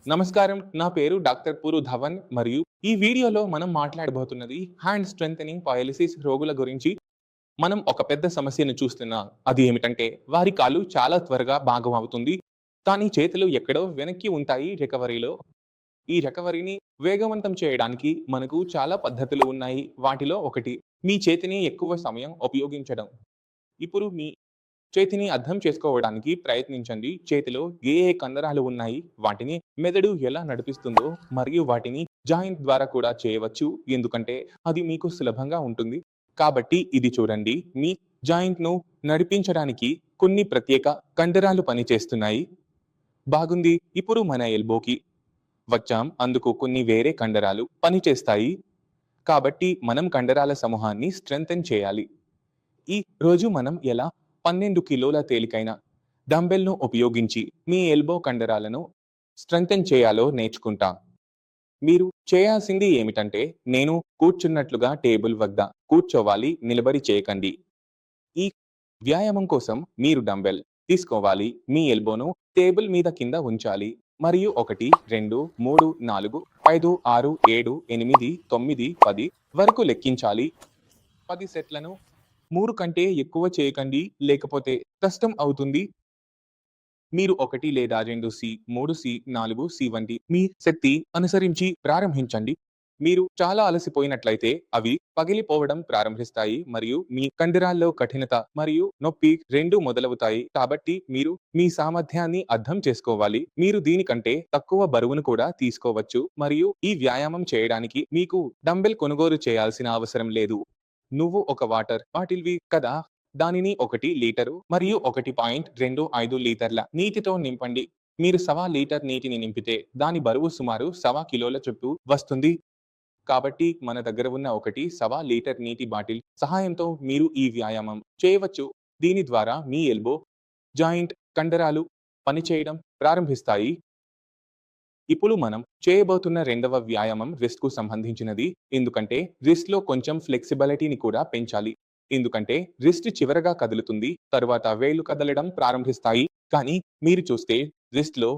నమస్కారం. నా పేరు డాక్టర్ పురు ధవన్ మరియు ఈ వీడియోలో మనం మాట్లాడబోతున్నది హ్యాండ్ స్ట్రెంథెనింగ్ పారాలిసిస్ రోగుల గురించి. మనం ఒక పెద్ద సమస్యను చూస్తున్నాం. అది ఏమిటంటే వారి కాళ్ళు చాలా త్వరగా భాగం అవుతుంది. కానీ చేతులు ఎక్కడో వెనక్కి ఉంటాయి రికవరీలో. ఈ రికవరీని వేగవంతం చేయడానికి మనకు చాలా పద్ధతులు ఉన్నాయి. వాటిలో ఒకటి మీ చేతిని ఎక్కువ సమయం ఉపయోగించడం. ఇప్పుడు మీ చేతిని అర్థం చేసుకోవడానికి ప్రయత్నించండి. చేతిలో ఏ ఏ కండరాలు ఉన్నాయి, వాటిని మెదడు ఎలా నడిపిస్తుందో మరియు వాటిని జాయింట్ ద్వారా కూడా చేయవచ్చు. ఎందుకంటే అది మీకు సులభంగా ఉంటుంది. కాబట్టి ఇది చూడండి. మీ జాయింట్‌ను నడిపించడానికి కొన్ని ప్రత్యేక కండరాలు పనిచేస్తున్నాయి. బాగుంది. ఇప్పుడు మన ఎల్బోకి వచ్చాం. అందుకు కొన్ని వేరే కండరాలు పనిచేస్తాయి. కాబట్టి మనం కండరాల సమూహాన్ని స్ట్రెంథెన్ చేయాలి. ఈ రోజు మనం ఎలా 12 కిలోల తేలికైన డంబెల్‌ను ఉపయోగించి మీ ఎల్బో కండరాలను స్ట్రెంథెన్ చేయాలో నేర్చుకుంటాం. మీరు చేయాల్సింది ఏమిటంటే, నేను కూర్చున్నట్లుగా టేబుల్ వద్ద కూర్చోవాలి, నిలబడి చేయకండి. ఈ వ్యాయామం కోసం మీరు డంబెల్ తీసుకోవాలి. మీ ఎల్బోను టేబుల్ మీద కింద ఉంచాలి మరియు 1, 2, 3, 4, 5, 6, 7, 8, 9, 10 వరకు లెక్కించాలి. 10 సెట్లను 3 కంటే ఎక్కువ చేయకండి, లేకపోతే కష్టం అవుతుంది. మీరు 1 లేదా 2 3 4 వంటి మీ శక్తి అనుసరించి ప్రారంభించండి. మీరు చాలా అలసిపోయినట్లయితే అవి పగిలిపోవడం ప్రారంభిస్తాయి మరియు మీ కండరాల్లో కఠినత మరియు నొప్పి రెండూ మొదలవుతాయి. కాబట్టి మీరు మీ సామర్థ్యాన్ని అర్థం చేసుకోవాలి. మీరు దీనికంటే తక్కువ బరువును కూడా తీసుకోవచ్చు మరియు ఈ వ్యాయామం చేయడానికి మీకు డంబెల్ కొనుగోలు చేయాల్సిన అవసరం లేదు. నువ్వు ఒక వాటర్ బాటిల్‌వి కదా! దానిని 1 లీటరు మరియు 1.25 లీటర్ల నీటితో నింపండి. మీరు సవా లీటర్ నీటిని నింపితే దాని బరువు సుమారు సవా కిలోల చుట్టూ వస్తుంది. కాబట్టి మన దగ్గర ఉన్న 1 సవా లీటర్ నీటి బాటిల్ సహాయంతో మీరు ఈ వ్యాయామం చేయవచ్చు. దీని ద్వారా మీ ఎల్బో జాయింట్ కండరాలు పనిచేయడం ప్రారంభిస్తాయి. ఇప్పుడు మనం చేయబోతున్న రెండవ వ్యాయామం రిస్ట్‌కు సంబంధించినది. ఎందుకంటే రిస్ట్‌లో కొంచెం ఫ్లెక్సిబిలిటీని కూడా పెంచాలి. ఎందుకంటే రిస్ట్ చివరగా కదులుతుంది. తరువాత వేళ్లు కదలడం ప్రారంభిస్తాయి. కానీ మీరు చూస్తే రిస్ట్‌లో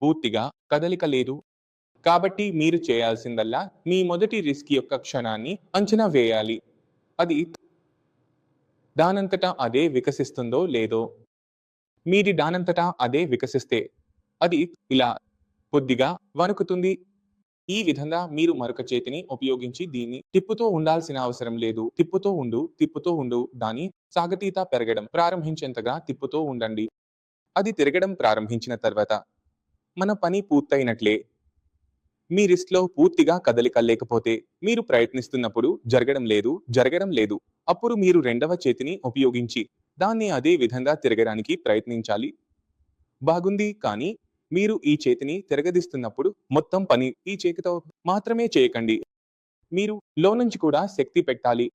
పూర్తిగా కదలిక లేదు. కాబట్టి మీరు చేయాల్సిందల్లా మీ మొదటి రిస్క్ యొక్క క్షణాన్ని అంచనా వేయాలి. అది దానంతటా అదే వికసిస్తుందో లేదో. మీది దానంతటా అదే వికసిస్తే అది ఇలా కొద్దిగా వణుకుతుంది. ఈ విధంగా మీరు మరొక చేతిని ఉపయోగించి దీన్ని తిప్పుతూ ఉండాల్సిన అవసరం లేదు. తిప్పుతూ ఉండు. దాని సాగతీత పెరగడం ప్రారంభించేంతగా తిప్పుతూ ఉండండి. అది తిరగడం ప్రారంభించిన తర్వాత మన పని పూర్తయినట్లే. మీ రిస్ట్‌లో పూర్తిగా కదలిక లేకపోతే మీరు ప్రయత్నిస్తున్నప్పుడు జరగడం లేదు. అప్పుడు మీరు రెండవ చేతిని ఉపయోగించి దాన్ని అదే విధంగా తిరగడానికి ప్రయత్నించాలి. బాగుంది. కానీ మీరు ఈ చేతిని తిరగదీస్తున్నప్పుడు మొత్తం పని ఈ చేతితో మాత్రమే చేయకండి. మీరు లోనుంచి కూడా శక్తి పెట్టాలి.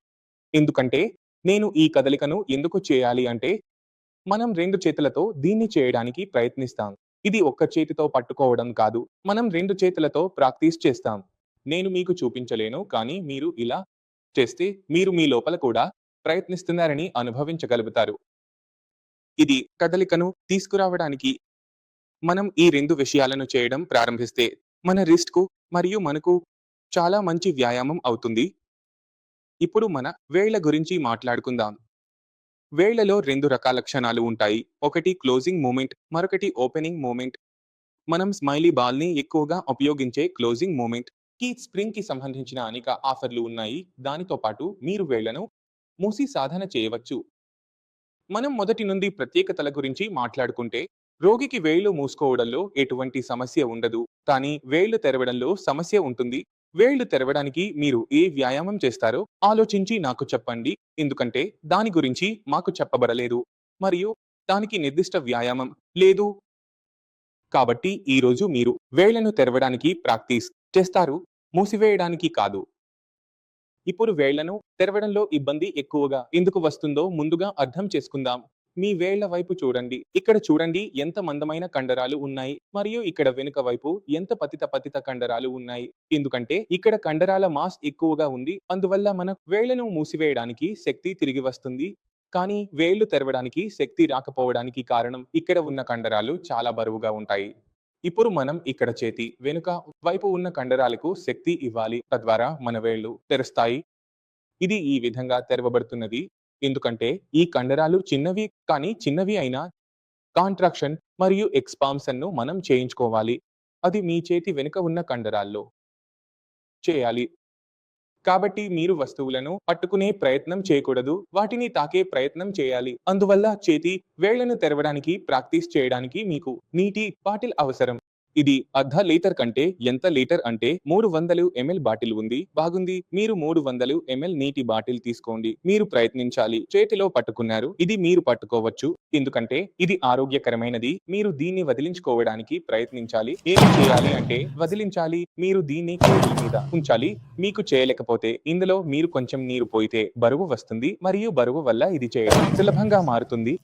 ఎందుకంటే నేను ఈ కదలికను ఎందుకు చేయాలి అంటే, మనం 2 చేతులతో దీన్ని చేయడానికి ప్రయత్నిస్తాం. ఇది ఒక్క చేతితో పట్టుకోవడం కాదు. మనం 2 చేతులతో ప్రాక్టీస్ చేస్తాం. నేను మీకు చూపించలేను, కానీ మీరు ఇలా చేస్తే మీరు మీ లోపల కూడా ప్రయత్నిస్తున్నారని అనుభవించగలుగుతారు. ఇది కదలికను తీసుకురావడానికి మనం ఈ 2 విషయాలను చేయడం ప్రారంభిస్తే మన రిస్ట్‌కు మరియు మనకు చాలా మంచి వ్యాయామం అవుతుంది. ఇప్పుడు మన వేళ్ళ గురించి మాట్లాడుకుందాం. వేళ్ళలో 2 రకాల క్షణాలు ఉంటాయి. ఒకటి క్లోజింగ్ మూవ్‌మెంట్, మరొకటి ఓపెనింగ్ మూవ్‌మెంట్. మనం స్మైలీ బాల్‌ని ఎక్కువగా ఉపయోగించే క్లోజింగ్ మూవ్‌మెంట్‌కి స్ప్రింగ్‌కి సంబంధించిన అనేక ఆఫర్‌లు ఉన్నాయి. దానితో పాటు మీరు వేళ్ళను మూసి సాధన చేయవచ్చు. మనం మొదటి నుండి ప్రత్యేకతల గురించి మాట్లాడుకుంటే, రోగికి వేళ్లు మూసుకోవడంలో ఎటువంటి సమస్య ఉండదు. కానీ వేళ్లు తెరవడంలో సమస్య ఉంటుంది. వేళ్లు తెరవడానికి మీరు ఏ వ్యాయామం చేస్తారో ఆలోచించి నాకు చెప్పండి. ఎందుకంటే దాని గురించి మాకు చెప్పబడలేదు. మరియు దానికి నిర్దిష్ట వ్యాయామం లేదు. కాబట్టి ఈరోజు మీరు వేళ్లను తెరవడానికి ప్రాక్టీస్ చేస్తారు, మూసివేయడానికి కాదు. ఇప్పుడు వేళ్లను తెరవడంలో ఇబ్బంది ఎక్కువగా ఎందుకు వస్తుందో ముందుగా అర్థం చేసుకుందాం. మీ వేళ్ల వైపు చూడండి. ఇక్కడ చూడండి ఎంత మందమైన కండరాలు ఉన్నాయి మరియు ఇక్కడ వెనుక వైపు ఎంత పతిత కండరాలు ఉన్నాయి. ఎందుకంటే ఇక్కడ కండరాల మాస్ ఎక్కువగా ఉంది. అందువల్ల మన వేళ్లను మూసివేయడానికి శక్తి తిరిగి వస్తుంది. కానీ వేళ్లు తెరవడానికి శక్తి రాకపోవడానికి కారణం ఇక్కడ ఉన్న కండరాలు చాలా బరువుగా ఉంటాయి. ఇప్పుడు మనం ఇక్కడ చేతి వెనుక వైపు ఉన్న కండరాలకు శక్తి ఇవ్వాలి. తద్వారా మన వేళ్ళు తెరుస్తాయి. ఇది ఈ విధంగా తెరవబడుతున్నది. ఎందుకంటే ఈ కండరాలు చిన్నవి, కానీ చిన్నవి అయినా కాంట్రాక్షన్ మరియు ఎక్స్పాన్షన్‌ను మనం చేయించుకోవాలి. అది మీ చేతి వెనుక ఉన్న కండరాల్లో చేయాలి. కాబట్టి మీరు వస్తువులను పట్టుకునే ప్రయత్నం చేయకూడదు. వాటిని తాకే ప్రయత్నం చేయాలి. అందువల్ల చేతి వేళ్ళను తెరవడానికి ప్రాక్టీస్ చేయడానికి మీకు నీటి బాటిల్ అవసరం. ఇది అర్ధ లీటర్ కంటే ఎంత లీటర్ అంటే 300 ఎంఎల్ బాటిల్ ఉంది. బాగుంది. మీరు 300 ఎంఎల్ నీటి బాటిల్ తీసుకోండి. మీరు ప్రయత్నించాలి. చేతిలో పట్టుకున్నారు. ఇది మీరు పట్టుకోవచ్చు. ఎందుకంటే ఇది ఆరోగ్యకరమైనది. మీరు దీన్ని వదిలించుకోవడానికి ప్రయత్నించాలి. ఏమి చేయాలి అంటే వదిలించాలి. మీరు దీన్ని టేబుల్ మీద ఉంచాలి. మీకు చేయలేకపోతే ఇందులో మీరు కొంచెం నీరు పోయితే బరువు వస్తుంది మరియు బరువు వల్ల ఇది చేయడం సులభంగా మారుతుంది.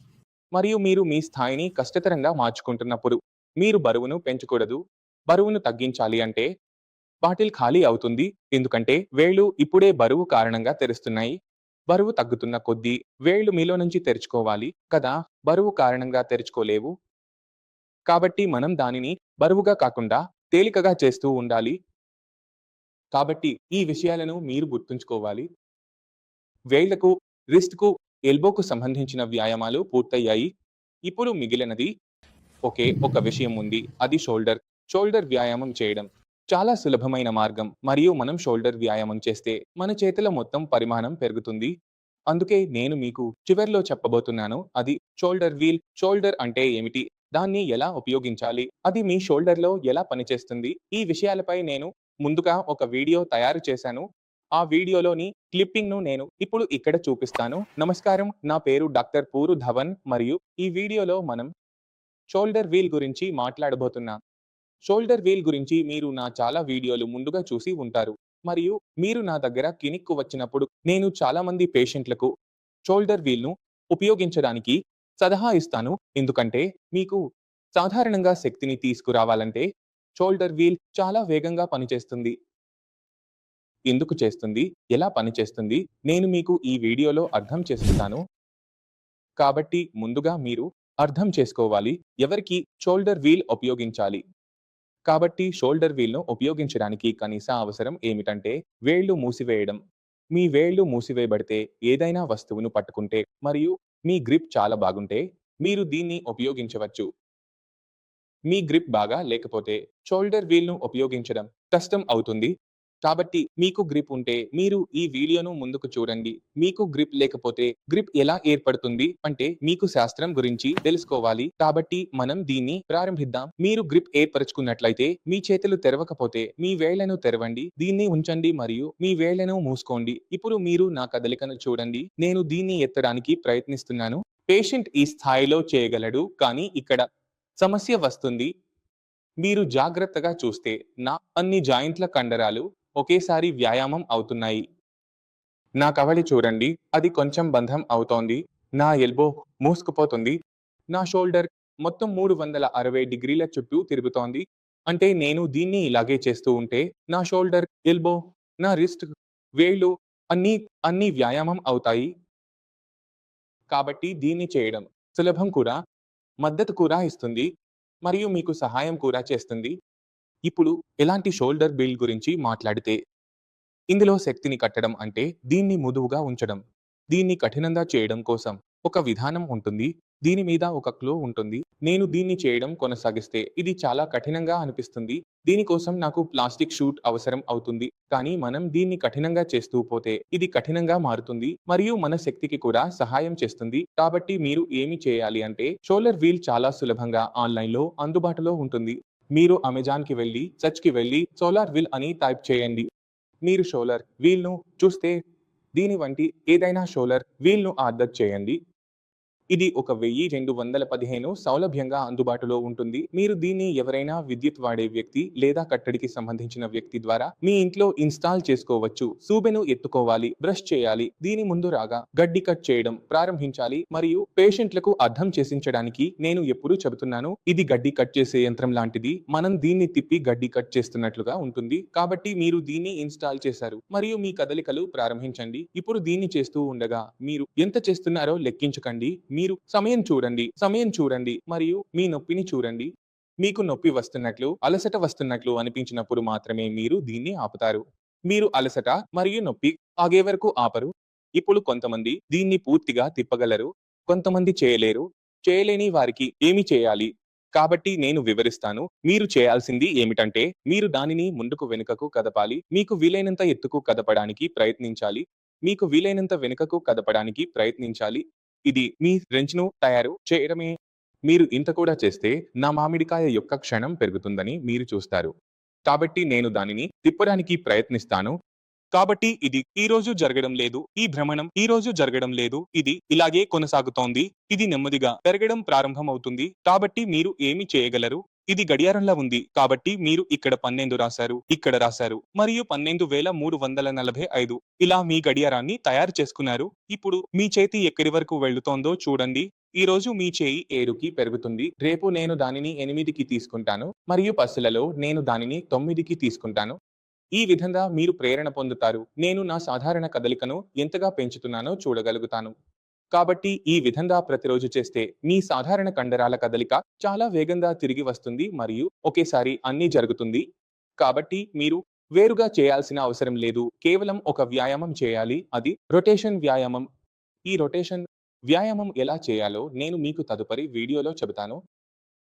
మరియు మీరు మీ స్థాయిని కష్టతరంగా మార్చుకుంటున్నప్పుడు మీరు బరువును పెంచకూడదు. బరువును తగ్గించాలి అంటే బాటిల్ ఖాళీ అవుతుంది. ఎందుకంటే వేళ్ళు ఇప్పుడే బరువు కారణంగా తెరుస్తున్నాయి. బరువు తగ్గుతున్న కొద్దీ వేళ్ళు మీలో నుంచి తెరుచుకోవాలి కదా! బరువు కారణంగా తెరుచుకోలేవు. కాబట్టి మనం దానిని బరువుగా కాకుండా తేలికగా చేస్తూ ఉండాలి. కాబట్టి ఈ విషయాలను మీరు గుర్తుంచుకోవాలి. వేళ్ళకు, రిస్ట్‌కు, ఎల్బోకు సంబంధించిన వ్యాయామాలు పూర్తయ్యాయి. ఇప్పుడు మిగిలినది ఒకే ఒక విషయం ఉంది. అది షోల్డర్. షోల్డర్ వ్యాయామం చేయడం చాలా సులభమైన మార్గం మరియు మనం షోల్డర్ వ్యాయామం చేస్తే మన చేతుల మొత్తం పరిమాణం పెరుగుతుంది. అందుకే నేను మీకు చివర్లో చెప్పబోతున్నాను. అది షోల్డర్ వీల్. షోల్డర్ అంటే ఏమిటి? దాన్ని ఎలా ఉపయోగించాలి? అది మీ షోల్డర్‌లో ఎలా పనిచేస్తుంది? ఈ విషయాలపై నేను ముందుగా ఒక వీడియో తయారు చేశాను. ఆ వీడియోలోని క్లిప్పింగ్‌ను నేను ఇప్పుడు ఇక్కడ చూపిస్తాను. నమస్కారం. నా పేరు డాక్టర్ పూరు ధవన్ మరియు ఈ వీడియోలో మనం షోల్డర్ వీల్ గురించి మాట్లాడబోతున్నా. షోల్డర్ వీల్ గురించి మీరు నా చాలా వీడియోలు ముందుగా చూసి ఉంటారు. మరియు మీరు నా దగ్గర క్లినిక్‌కు వచ్చినప్పుడు నేను చాలా మంది పేషెంట్లకు షోల్డర్ వీల్‌ను ఉపయోగించడానికి సలహా ఇస్తాను. ఎందుకంటే మీకు సాధారణంగా శక్తిని తీసుకురావాలంటే షోల్డర్ వీల్ చాలా వేగంగా పనిచేస్తుంది. ఎందుకు చేస్తుంది? ఎలా పనిచేస్తుంది? నేను మీకు ఈ వీడియోలో అర్థం చేసిస్తాను. కాబట్టి ముందుగా మీరు అర్థం చేసుకోవాలి ఎవరికి షోల్డర్ వీల్ ఉపయోగించాలి. కాబట్టి షోల్డర్ వీల్‌ను ఉపయోగించడానికి కనీస అవసరం ఏమిటంటే వేళ్ళు మూసివేయడం. మీ వేళ్ళు మూసివేయబడితే ఏదైనా వస్తువును పట్టుకుంటే మరియు మీ గ్రిప్ చాలా బాగుంటే మీరు దీన్ని ఉపయోగించవచ్చు. మీ గ్రిప్ బాగా లేకపోతే షోల్డర్ వీల్‌ను ఉపయోగించడం కష్టం అవుతుంది. కాబట్టి మీకు గ్రిప్ ఉంటే మీరు ఈ వీడియోను ముందుకు చూడండి. మీకు గ్రిప్ లేకపోతే గ్రిప్ ఎలా ఏర్పడుతుంది అంటే మీకు శాస్త్రం గురించి తెలుసుకోవాలి. కాబట్టి మనం దీన్ని ప్రారంభిద్దాం. మీరు గ్రిప్ ఏర్పరచుకున్నట్లయితే మీ చేతులు తెరవకపోతే మీ వేళ్లను తెరవండి. దీన్ని ఉంచండి మరియు మీ వేళ్లను మూసుకోండి. ఇప్పుడు మీరు నా కదలికను చూడండి. నేను దీన్ని ఎత్తడానికి ప్రయత్నిస్తున్నాను. పేషెంట్ ఈ స్థాయిలో చేయగలడు, కానీ ఇక్కడ సమస్య వస్తుంది. మీరు జాగ్రత్తగా చూస్తే నా అన్ని జాయింట్ల కండరాలు ఒకేసారి వ్యాయామం అవుతున్నాయి. నా కవళి చూడండి, అది కొంచెం బంధం అవుతోంది. నా ఎల్బో మూసుకుపోతుంది. నా షోల్డర్ మొత్తం 360 డిగ్రీల చుట్టూ తిరుగుతోంది. అంటే నేను దీన్ని ఇలాగే చేస్తూ ఉంటే నా షోల్డర్, ఎల్బో, నా రిస్ట్, వేళ్ళు అన్నీ అన్నీ వ్యాయామం అవుతాయి. కాబట్టి దీన్ని చేయడం సులభం కూడా, మద్దతు కూడా ఇస్తుంది మరియు మీకు సహాయం కూడా చేస్తుంది. ఇప్పుడు ఎలాంటి షోల్డర్ బిల్డ్ గురించి మాట్లాడితే ఇందులో శక్తిని కట్టడం అంటే దీన్ని మృదువుగా ఉంచడం. దీన్ని కఠినంగా చేయడం కోసం ఒక విధానం ఉంటుంది. దీని మీద ఒక క్లో ఉంటుంది. నేను దీన్ని చేయడం కొనసాగిస్తే ఇది చాలా కఠినంగా అనిపిస్తుంది. దీనికోసం నాకు ప్లాస్టిక్ షూట్ అవసరం అవుతుంది. కానీ మనం దీన్ని కఠినంగా చేస్తూ పోతే ఇది కఠినంగా మారుతుంది మరియు మన శక్తికి కూడా సహాయం చేస్తుంది. కాబట్టి మీరు ఏమి చేయాలి అంటే షోల్డర్ వీల్ చాలా సులభంగా ఆన్‌లైన్‌లో అందుబాటులో ఉంటుంది. మీరు అమెజాన్‌కి వెళ్లి, సెర్చ్‌కి వెళ్లి సోలార్ వీల్ అని టైప్ చేయండి. మీరు షోల్డర్ వీల్‌ను చూస్తే దీని వంటి ఏదైనా షోల్డర్ వీల్‌ను ఆర్డర్ చేయండి. ఇది ఒక 1215 సౌలభ్యంగా అందుబాటులో ఉంటుంది. మీరు దీన్ని ఎవరైనా విద్యుత్ వాడే వ్యక్తి లేదా కట్టడికి సంబంధించిన వ్యక్తి ద్వారా మీ ఇంట్లో ఇన్‌స్టాల్ చేసుకోవచ్చు. సూబెను ఎత్తుకోవాలి, బ్రష్ చేయాలి. దీని ముందు రాగా గడ్డి కట్ చేయడం ప్రారంభించాలి మరియు పేషెంట్లకు అర్థం చేసించడానికి నేను ఎప్పుడూ చెబుతున్నాను. ఇది గడ్డి కట్ చేసే యంత్రం లాంటిది. మనం దీన్ని తిప్పి గడ్డి కట్ చేస్తున్నట్లుగా ఉంటుంది. కాబట్టి మీరు దీన్ని ఇన్‌స్టాల్ చేశారు మరియు మీ కదలికలు ప్రారంభించండి. ఇప్పుడు దీన్ని చేస్తూ ఉండగా మీరు ఎంత చేస్తున్నారో లెక్కించకండి. మీరు సమయం చూడండి మరియు మీ నొప్పిని చూడండి. మీకు నొప్పి వస్తున్నట్లు, అలసట వస్తున్నట్లు అనిపించినప్పుడు మాత్రమే మీరు దీన్ని ఆపుతారు. మీరు అలసట మరియు నొప్పి ఆగే వరకు ఆపరు. ఇప్పుడు కొంతమంది దీన్ని పూర్తిగా తిప్పగలరు. కొంతమంది చేయలేరు. చేయలేని వారికి ఏమి చేయాలి? కాబట్టి నేను వివరిస్తాను. మీరు చేయాల్సింది ఏమిటంటే, మీరు దానిని ముందుకు వెనుకకు కదపాలి. మీకు వీలైనంత ఎత్తుకు కదపడానికి ప్రయత్నించాలి. మీకు వీలైనంత వెనుకకు కదపడానికి ప్రయత్నించాలి. ఇది మీ రెంచ్‌ను తయారు చేయడమే. మీరు ఇంత కూడా చేస్తే నా మామిడికాయ యొక్క క్షణం పెరుగుతుందని మీరు చూస్తారు. కాబట్టి నేను దానిని తిప్పడానికి ప్రయత్నిస్తాను. కాబట్టి ఇది ఈ రోజు జరగడం లేదు. ఈ భ్రమణం ఈ రోజు జరగడం లేదు. ఇది ఇలాగే కొనసాగుతోంది. ఇది నెమ్మదిగా పెరగడం ప్రారంభమవుతుంది. కాబట్టి మీరు ఏమి చేయగలరు? ఇది గడియారంలా ఉంది. కాబట్టి మీరు ఇక్కడ 12 రాశారు, ఇక్కడ రాశారు మరియు 12,345 ఇలా మీ గడియారాన్ని తయారు చేసుకున్నారు. ఇప్పుడు మీ చేతి ఎక్కడి వరకు వెళ్తుందో చూడండి. ఈ రోజు మీ చేయి 7కి పెరుగుతుంది. రేపు నేను దానిని 8కి తీసుకుంటాను మరియు పసులలో నేను దానిని 9కి తీసుకుంటాను. ఈ విధంగా మీరు ప్రేరణ పొందుతారు. నేను నా సాధారణ కదలికను ఎంతగా పెంచుతున్నానో చూడగలుగుతాను. కాబట్టి ఈ విధంగా ప్రతిరోజు చేస్తే మీ సాధారణ కండరాల కదలిక చాలా వేగంగా తిరిగి వస్తుంది మరియు ఒకేసారి అన్నీ జరుగుతుంది. కాబట్టి మీరు వేరుగా చేయాల్సిన అవసరం లేదు. కేవలం ఒక వ్యాయామం చేయాలి. అది రొటేషన్ వ్యాయామం. ఈ రొటేషన్ వ్యాయామం ఎలా చేయాలో నేను మీకు తదుపరి వీడియోలో చెబుతాను.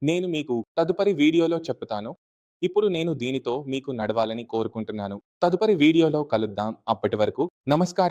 నేను మీకు తదుపరి వీడియోలో చెప్తాను. ఇప్పుడు నేను దీనితో మీకు నడవాలని కోరుకుంటున్నాను. తదుపరి వీడియోలో కలుద్దాం. అప్పటి వరకు నమస్కారం.